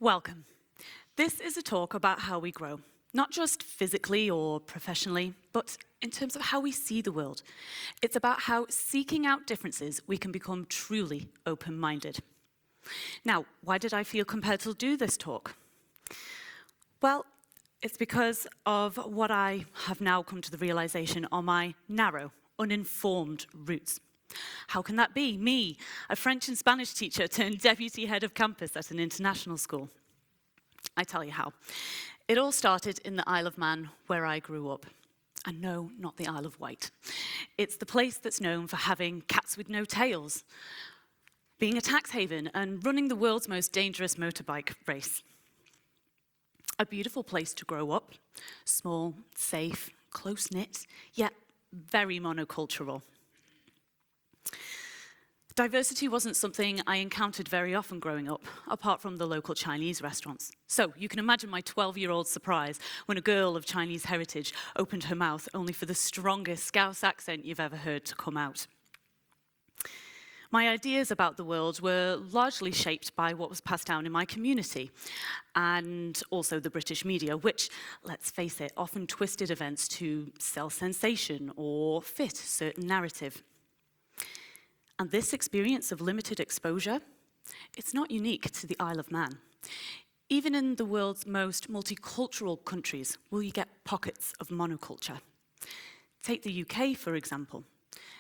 Welcome. This is a talk about how we grow, not just physically or professionally, but in terms of how we see the world. It's about how, seeking out differences, we can become truly open-minded. Now, why did I feel compelled to do this talk? Well, it's because of what I have now come to the realization are my narrow, uninformed roots. How can that be? Me, a French and Spanish teacher turned deputy head of campus at an international school. I tell you how. It all started in the Isle of Man, where I grew up. And no, not the Isle of Wight. It's the place that's known for having cats with no tails, being a tax haven, and running the world's most dangerous motorbike race. A beautiful place to grow up, small, safe, close-knit, yet very monocultural. Diversity wasn't something I encountered very often growing up, apart from the local Chinese restaurants. So you can imagine my 12-year-old surprise when a girl of Chinese heritage opened her mouth only for the strongest Scouse accent you've ever heard to come out. My ideas about the world were largely shaped by what was passed down in my community, and also the British media, which, let's face it, often twisted events to sell sensation or fit a certain narrative. And this experience of limited exposure, it's not unique to the Isle of Man. Even in the world's most multicultural countries, will you get pockets of monoculture? Take the UK, for example.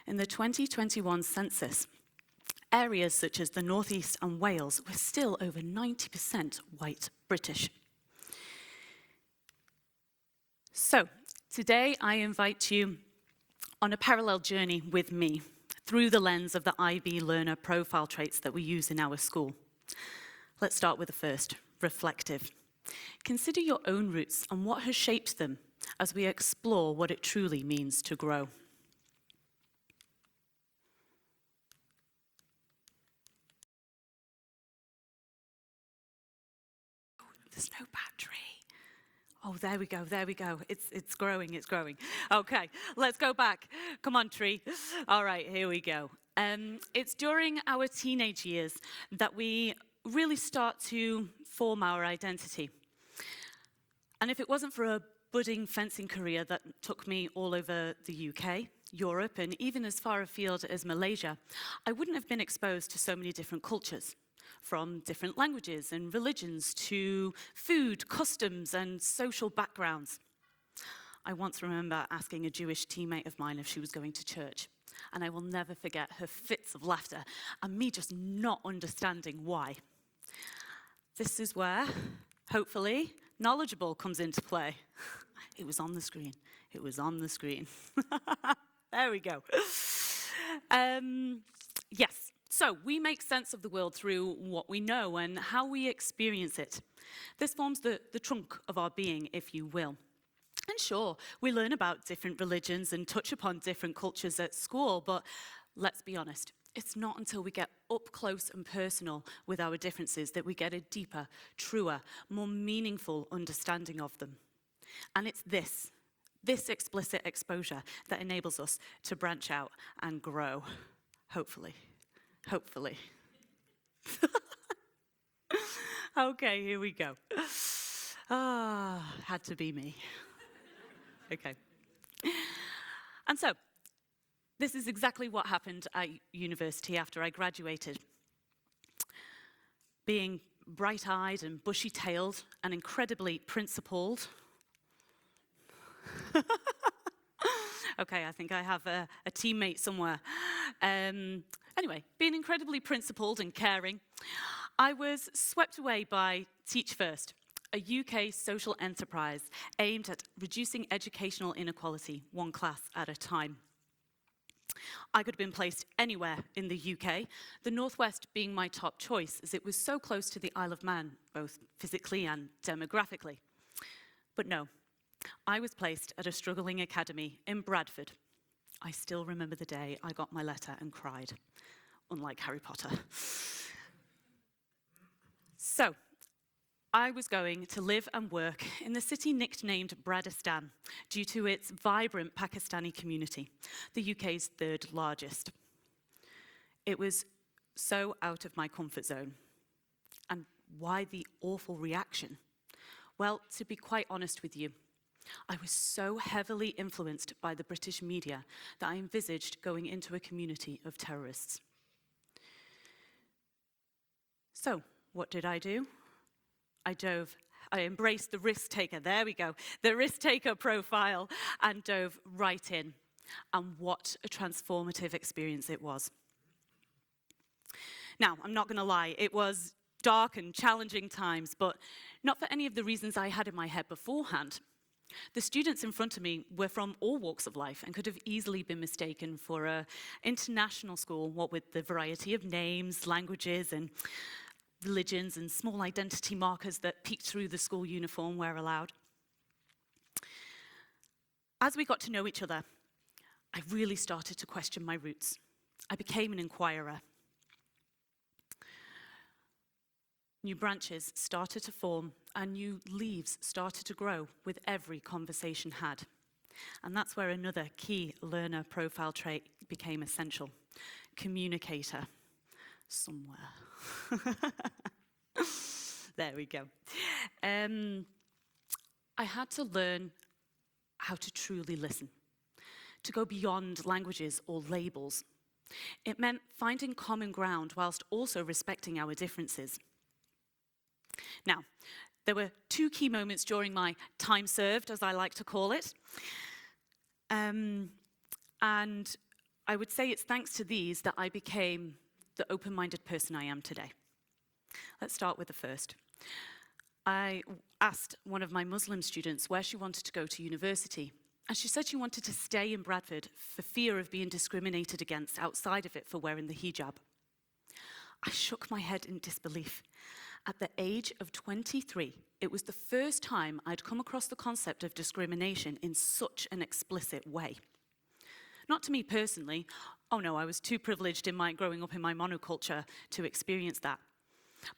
In the 2021 census, areas such as the North East and Wales were still over 90% white British. So, today I invite you on a parallel journey with me, through the lens of the IB learner profile traits that we use in our school. Let's start with the first, reflective. Consider your own roots and what has shaped them as we explore what it truly means to grow. Oh, there's no battery. Oh, there we go, there we go. It's growing, it's growing. Okay, let's go back. Come on, tree. All right, here we go. It's during our teenage years that we really start to form our identity. And if it wasn't for a budding fencing career that took me all over the UK, Europe, and even as far afield as Malaysia, I wouldn't have been exposed to so many different cultures, from different languages and religions to food, customs, and social backgrounds. I once remember asking a Jewish teammate of mine if she was going to church, and I will never forget her fits of laughter and me just not understanding why. This is where, hopefully, knowledgeable comes into play. It was on the screen. It was on the screen. There we go. Yes. So, we make sense of the world through what we know and how we experience it. This forms the trunk of our being, if you will. And sure, we learn about different religions and touch upon different cultures at school, but let's be honest, it's not until we get up close and personal with our differences that we get a deeper, truer, more meaningful understanding of them. And it's this explicit exposure that enables us to branch out and grow, hopefully. Hopefully. Okay, here we go. Had to be me. Okay. And so, this is exactly what happened at university after I graduated. Being bright-eyed and bushy-tailed and incredibly principled. Okay, I think I have a teammate somewhere. Anyway, being incredibly principled and caring, I was swept away by Teach First, a UK social enterprise aimed at reducing educational inequality one class at a time. I could have been placed anywhere in the UK, the Northwest being my top choice as it was so close to the Isle of Man, both physically and demographically. But no, I was placed at a struggling academy in Bradford. I still remember the day I got my letter and cried, unlike Harry Potter. So, I was going to live and work in the city nicknamed Maddison due to its vibrant Pakistani community, the UK's third largest. It was so out of my comfort zone. And Why the awful reaction? Well, to be quite honest with you, I was so heavily influenced by the British media that I envisaged going into a community of terrorists. So, what did I do? I embraced the risk taker, there we go, the risk taker profile, and dove right in. And what a transformative experience it was. Now, I'm not going to lie, it was dark and challenging times, but not for any of the reasons I had in my head beforehand. The students in front of me were from all walks of life and could have easily been mistaken for an international school, what with the variety of names, languages, and religions and small identity markers that peeked through the school uniform where allowed. As we got to know each other, I really started to question my roots. I became an inquirer. New branches started to form and new leaves started to grow with every conversation had. And that's where another key learner profile trait became essential. Communicator. Somewhere. There we go. I had to learn how to truly listen, to go beyond languages or labels. It meant finding common ground whilst also respecting our differences. Now, there were two key moments during my time served, as I like to call it. And I would say it's thanks to these that I became the open-minded person I am today. Let's start with the first. I asked one of my Muslim students where she wanted to go to university, and she said she wanted to stay in Bradford for fear of being discriminated against outside of it for wearing the hijab. I shook my head in disbelief. At the age of 23, it was the first time I'd come across the concept of discrimination in such an explicit way. Not to me personally. Oh no, I was too privileged in my growing up in my monoculture to experience that.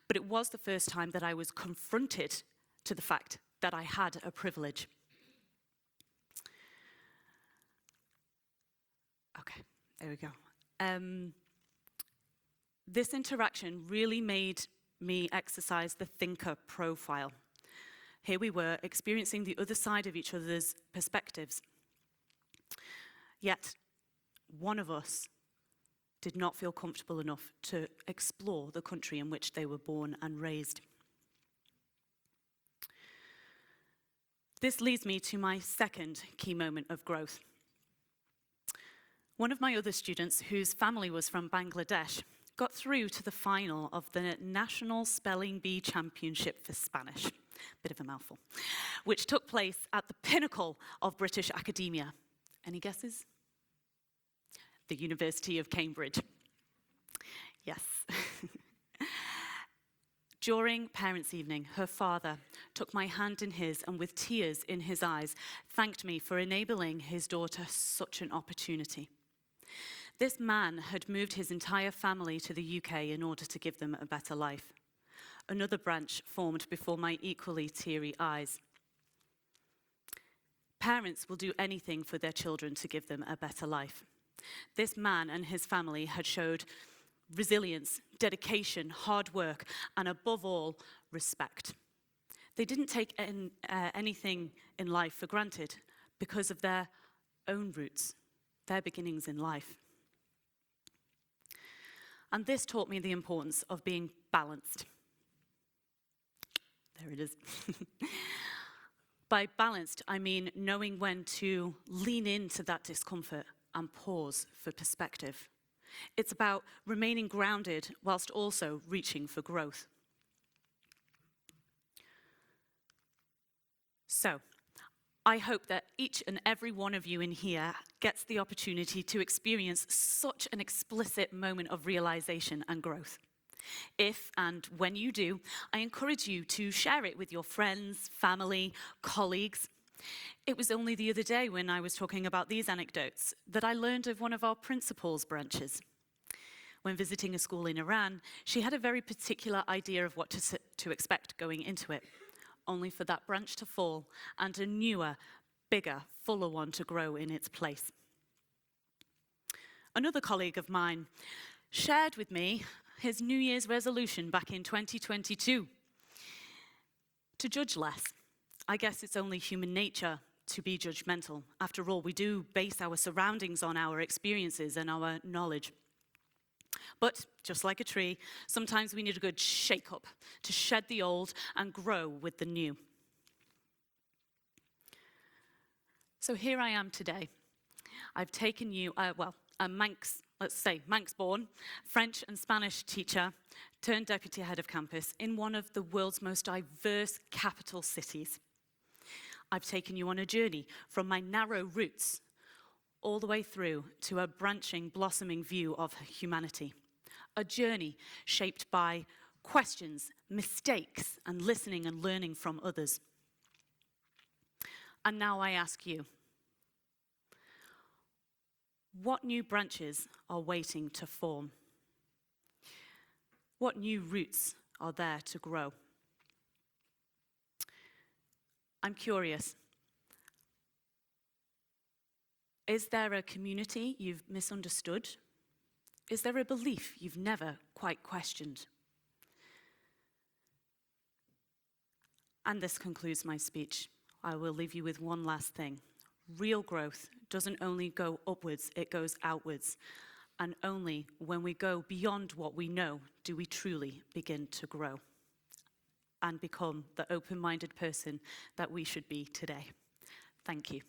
But it was the first time that I was confronted to the fact that I had a privilege. Okay, there we go. This interaction really made me exercise the thinker profile. Here we were, experiencing the other side of each other's perspectives. Yet, one of us did not feel comfortable enough to explore the country in which they were born and raised. This leads me to my second key moment of growth. One of my other students, whose family was from Bangladesh, got through to the final of the National Spelling Bee Championship for Spanish, bit of a mouthful, which took place at the pinnacle of British academia. Any guesses? The University of Cambridge. Yes. During parents' evening, her father took my hand in his and with tears in his eyes, thanked me for enabling his daughter such an opportunity. This man had moved his entire family to the UK in order to give them a better life. Another branch formed before my equally teary eyes. Parents will do anything for their children to give them a better life. This man and his family had showed resilience, dedication, hard work, and above all, respect. They didn't take anything in life for granted because of their own roots, their beginnings in life. And this taught me the importance of being balanced. There it is. By balanced, I mean knowing when to lean into that discomfort and pause for perspective. It's about remaining grounded whilst also reaching for growth. So, I hope that each and every one of you in here gets the opportunity to experience such an explicit moment of realization and growth. If and when you do, I encourage you to share it with your friends, family, colleagues. It was only the other day when I was talking about these anecdotes that I learned of one of our principal's branches. When visiting a school in Iran, she had a very particular idea of what to expect going into it, only for that branch to fall and a newer, bigger, fuller one to grow in its place. Another colleague of mine shared with me his New Year's resolution back in 2022 To judge less. I guess it's only human nature to be judgmental. After all, we do base our surroundings on our experiences and our knowledge. But just like a tree, sometimes we need a good shake-up to shed the old and grow with the new. So here I am today. I've taken you, a Manx-born French and Spanish teacher turned deputy head of campus in one of the world's most diverse capital cities. I've taken you on a journey from my narrow roots all the way through to a branching, blossoming view of humanity. A journey shaped by questions, mistakes, and listening and learning from others. And now I ask you, what new branches are waiting to form? What new roots are there to grow? I'm curious. Is there a community you've misunderstood? Is there a belief you've never quite questioned? And this concludes my speech. I will leave you with one last thing. Real growth doesn't only go upwards, it goes outwards. And only when we go beyond what we know do we truly begin to grow and become the open-minded person that we should be today. Thank you.